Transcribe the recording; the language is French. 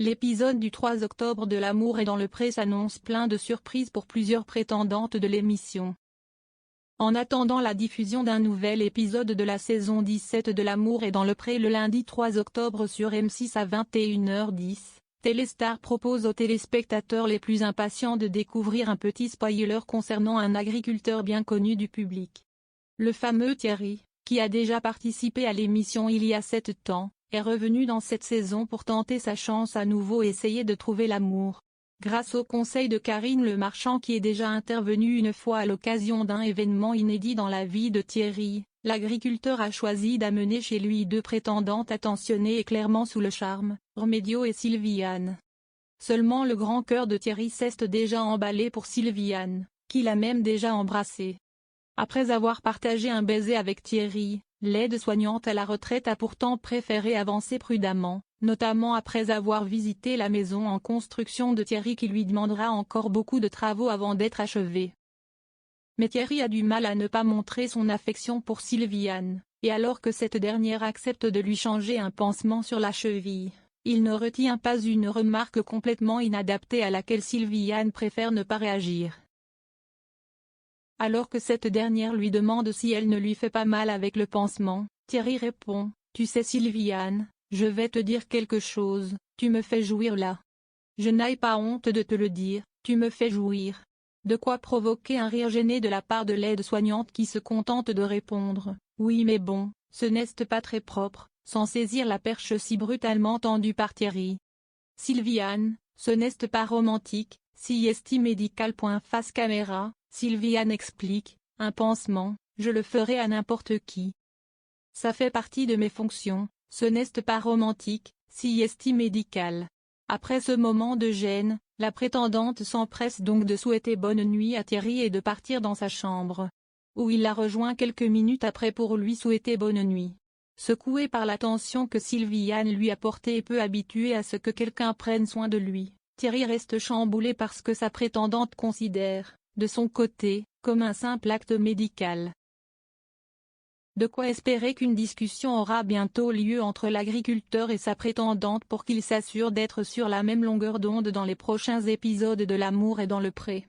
L'épisode du 3 octobre de L'amour est dans le pré s'annonce plein de surprises pour plusieurs prétendantes de l'émission. En attendant la diffusion d'un nouvel épisode de la saison 17 de L'amour est dans le pré le lundi 3 octobre sur M6 à 21h10, Téléstar propose aux téléspectateurs les plus impatients de découvrir un petit spoiler concernant un agriculteur bien connu du public. Le fameux Thierry, qui a déjà participé à l'émission il y a 7 ans, est revenu dans cette saison pour tenter sa chance à nouveau et essayer de trouver l'amour. Grâce au conseil de Karine Le Marchand qui est déjà intervenue une fois à l'occasion d'un événement inédit dans la vie de Thierry, l'agriculteur a choisi d'amener chez lui deux prétendantes attentionnées et clairement sous le charme, Romédio et Sylviane. Seulement le grand cœur de Thierry s'est déjà emballé pour Sylviane, qu'il a même déjà embrassée. Après avoir partagé un baiser avec Thierry, l'aide-soignante à la retraite a pourtant préféré avancer prudemment, notamment après avoir visité la maison en construction de Thierry qui lui demandera encore beaucoup de travaux avant d'être achevée. Mais Thierry a du mal à ne pas montrer son affection pour Sylviane, et alors que cette dernière accepte de lui changer un pansement sur la cheville, il ne retient pas une remarque complètement inadaptée à laquelle Sylviane préfère ne pas réagir. Alors que cette dernière lui demande si elle ne lui fait pas mal avec le pansement, Thierry répond « Tu sais Sylviane, je vais te dire quelque chose, tu me fais jouir là. Je n'ai pas honte de te le dire, tu me fais jouir. » De quoi provoquer un rire gêné de la part de l'aide-soignante qui se contente de répondre « Oui mais bon, ce n'est pas très propre », sans saisir la perche si brutalement tendue par Thierry. Sylviane, ce n'est pas romantique, si est médical. Face caméra, Sylviane explique, un pansement, je le ferai à n'importe qui. Ça fait partie de mes fonctions, ce n'est pas romantique, si est médical. Après ce moment de gêne, la prétendante s'empresse donc de souhaiter bonne nuit à Thierry et de partir dans sa chambre, où il la rejoint quelques minutes après pour lui souhaiter bonne nuit. Secoué par l'attention que Sylviane lui a portée et peu habitué à ce que quelqu'un prenne soin de lui, Thierry reste chamboulé parce que sa prétendante considère, de son côté, comme un simple acte médical. De quoi espérer qu'une discussion aura bientôt lieu entre l'agriculteur et sa prétendante pour qu'il s'assure d'être sur la même longueur d'onde dans les prochains épisodes de L'amour est dans le pré.